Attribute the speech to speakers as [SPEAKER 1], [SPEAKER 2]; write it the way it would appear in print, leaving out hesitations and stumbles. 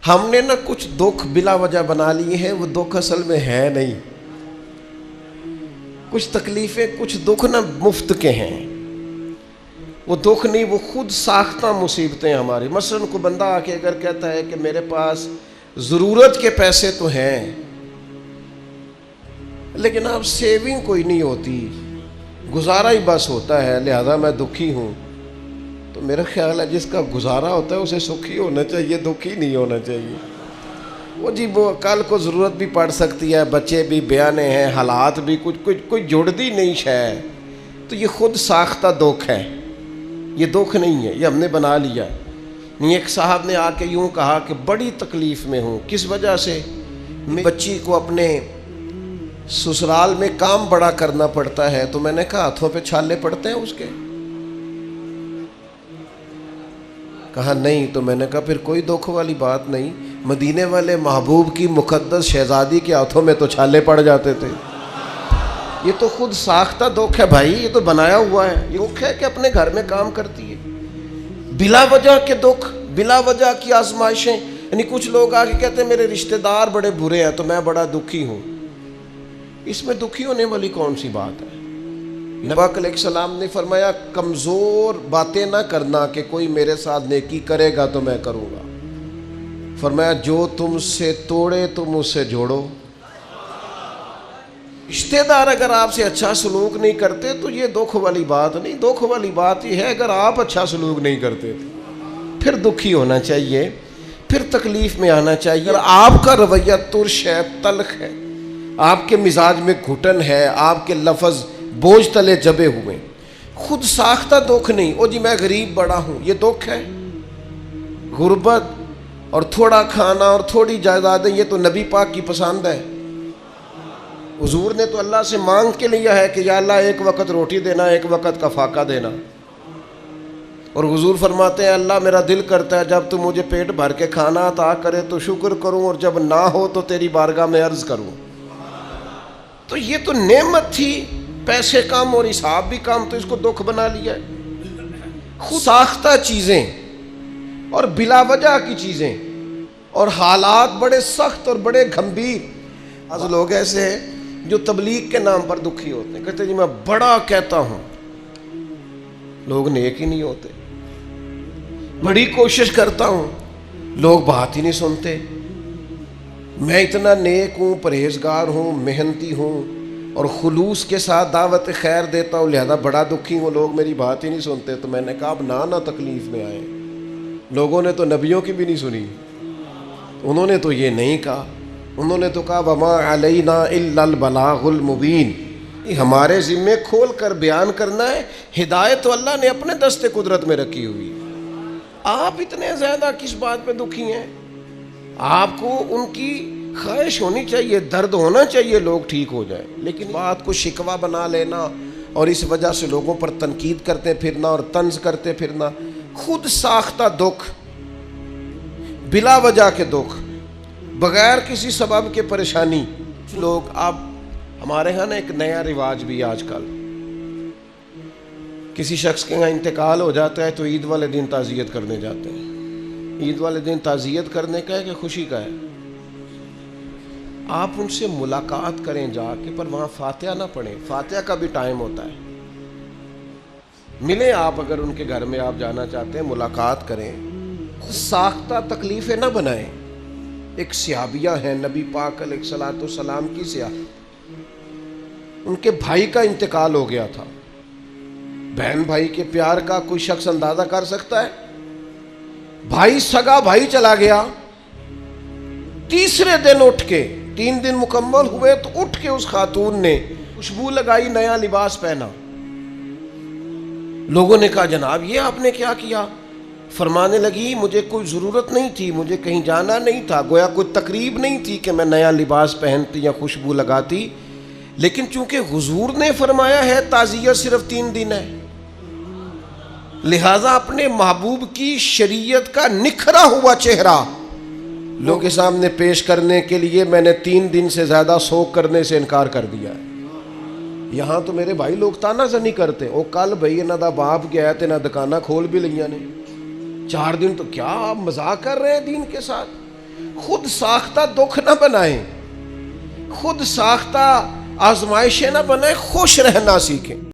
[SPEAKER 1] ہم نے نا کچھ دکھ بلا وجہ بنا لیے ہیں، وہ دکھ اصل میں ہے نہیں. کچھ تکلیفیں، کچھ دکھ نا مفت کے ہیں، وہ دکھ نہیں، وہ خود ساختہ مصیبتیں ہماری. مثلاً کوئی بندہ آ کے اگر کہتا ہے کہ میرے پاس ضرورت کے پیسے تو ہیں لیکن اب سیونگ کوئی نہیں ہوتی، گزارا ہی بس ہوتا ہے، لہذا میں دکھی ہوں، تو میرا خیال ہے جس کا گزارا ہوتا ہے اسے سکھی ہونا چاہیے، دکھی نہیں ہونا چاہیے. وہ جی وہ کل کو ضرورت بھی پڑ سکتی ہے، بچے بھی بیانے ہیں، حالات بھی کچھ کوئی جڑتی نہیں ہے، تو یہ خود ساختہ دکھ ہے، یہ دکھ نہیں ہے، یہ ہم نے بنا لیا. ایک صاحب نے آ کے یوں کہا کہ بڑی تکلیف میں ہوں، کس وجہ سے؟ بچی کو اپنے سسرال میں کام بڑا کرنا پڑتا ہے. تو میں نے کہا ہاتھوں پہ چھالے پڑتے ہیں اس کے؟ کہا نہیں. تو میں نے کہا پھر کوئی دکھ والی بات نہیں، مدینے والے محبوب کی مقدس شہزادی کے ہاتھوں میں تو چھالے پڑ جاتے تھے. یہ تو خود ساختہ دکھ ہے بھائی، یہ تو بنایا ہوا ہے. یہ دکھ ہے کہ اپنے گھر میں کام کرتی ہے. بلا وجہ کے دکھ، بلا وجہ کی آزمائشیں. یعنی کچھ لوگ آ کے کہتے ہیں میرے رشتہ دار بڑے برے ہیں تو میں بڑا دکھی ہوں. اس میں دکھی ہونے والی کون سی بات ہے؟ نبی علیہ السلام نے فرمایا کمزور باتیں نہ کرنا کہ کوئی میرے ساتھ نیکی کرے گا تو میں کروں گا. فرمایا جو تم سے توڑے تم اس سے جوڑو. رشتہ دار اگر آپ سے اچھا سلوک نہیں کرتے تو یہ دکھ والی بات نہیں. دکھ والی بات یہ ہے اگر آپ اچھا سلوک نہیں کرتے پھر دکھی ہونا چاہیے، پھر تکلیف میں آنا چاہیے. اگر آپ کا رویہ ترش ہے، تلخ ہے، آپ کے مزاج میں گھٹن ہے، آپ کے لفظ بوجھ تلے جبے ہوئے، خود ساختہ دکھ نہیں. او جی میں غریب بڑا ہوں، یہ دکھ ہے. غربت اور تھوڑا کھانا اور تھوڑی جائیدادیں یہ تو نبی پاک کی پسند ہے. حضور نے تو اللہ سے مانگ کے لیا ہے کہ یا اللہ ایک وقت روٹی دینا، ایک وقت کا فاقہ دینا. اور حضور فرماتے ہیں اللہ میرا دل کرتا ہے جب تو مجھے پیٹ بھر کے کھانا عطا کرے تو شکر کروں، اور جب نہ ہو تو تیری بارگاہ میں عرض کروں. تو یہ تو نعمت تھی، پیسے کم اور حساب بھی کم، تو اس کو دکھ بنا لیا ہے. خود ساختہ چیزیں اور بلا وجہ کی چیزیں اور حالات بڑے سخت اور بڑے گھمبیر. بعض لوگ ایسے ہیں جو تبلیغ کے نام پر دکھی ہوتے ہیں، کہتے ہیں جی میں بڑا کہتا ہوں، لوگ نیک ہی نہیں ہوتے. بڑی کوشش کرتا ہوں، لوگ بات ہی نہیں سنتے. میں اتنا نیک ہوں، پرہیزگار ہوں، محنتی ہوں اور خلوص کے ساتھ دعوت خیر دیتا ہوں، لہذا بڑا دکھی ہوں، لوگ میری بات ہی نہیں سنتے. تو میں نے کہا اب نہ تکلیف میں آئے. لوگوں نے تو نبیوں کی بھی نہیں سنی، انہوں نے تو یہ نہیں کہا. انہوں نے تو کہا وما علینا الا البلاغ المبین، ہمارے ذمے کھول کر بیان کرنا ہے. ہدایت تو اللہ نے اپنے دست قدرت میں رکھی ہوئی. آپ اتنے زیادہ کس بات پہ دکھی ہیں؟ آپ کو ان کی خواہش ہونی چاہیے، درد ہونا چاہیے لوگ ٹھیک ہو جائیں، لیکن بات کو شکوہ بنا لینا اور اس وجہ سے لوگوں پر تنقید کرتے پھرنا اور طنز کرتے پھرنا، خود ساختہ دکھ، بلا وجہ کے دکھ، بغیر کسی سبب کے پریشانی. لوگ اب ہمارے ہاں نا ایک نیا رواج بھی آج کل، کسی شخص کے یہاں انتقال ہو جاتا ہے تو عید والے دن تعزیت کرنے جاتے ہیں. عید والے دن تعزیت کرنے کا ہے کہ خوشی کا ہے؟ آپ ان سے ملاقات کریں جا کے، پر وہاں فاتحہ نہ پڑھیں. فاتحہ کا بھی ٹائم ہوتا ہے. ملیں آپ، اگر ان کے گھر میں آپ جانا چاہتے ہیں ملاقات کریں. ساختہ تکلیفیں نہ بنائیں. ایک صحابیہ ہیں نبی پاک علیہ الصلوۃ والسلام کی صحابی، ان کے بھائی کا انتقال ہو گیا تھا. بہن بھائی کے پیار کا کوئی شخص اندازہ کر سکتا ہے؟ بھائی سگا بھائی چلا گیا، تیسرے دن اٹھ کے، 3 دن مکمل ہوئے تو اٹھ کے اس خاتون نے خوشبو لگائی، نیا لباس پہنا. لوگوں نے کہا جناب یہ آپ نے کیا کیا؟ فرمانے لگی مجھے کوئی ضرورت نہیں تھی، مجھے کہیں جانا نہیں تھا، گویا کوئی تقریب نہیں تھی کہ میں نیا لباس پہنتی یا خوشبو لگاتی، لیکن چونکہ حضور نے فرمایا ہے تعزیت صرف 3 دن ہے، لہٰذا اپنے محبوب کی شریعت کا نکھرا ہوا چہرہ لوگوں کے سامنے پیش کرنے کے لیے میں نے 3 دن سے زیادہ سوگ کرنے سے انکار کر دیا ہے. یہاں تو میرے بھائی لوگ تانا زنی کرتے، او کل بھائی نہ دا باپ گیا تے نہ دکانہ کھول بھی لیا نے، 4 دن تو کیا آپ مذاق کر رہے ہیں دین کے ساتھ؟ خود ساختہ دکھ نہ بنائیں، خود ساختہ آزمائشیں نہ بنائیں، خوش رہنا سیکھیں۔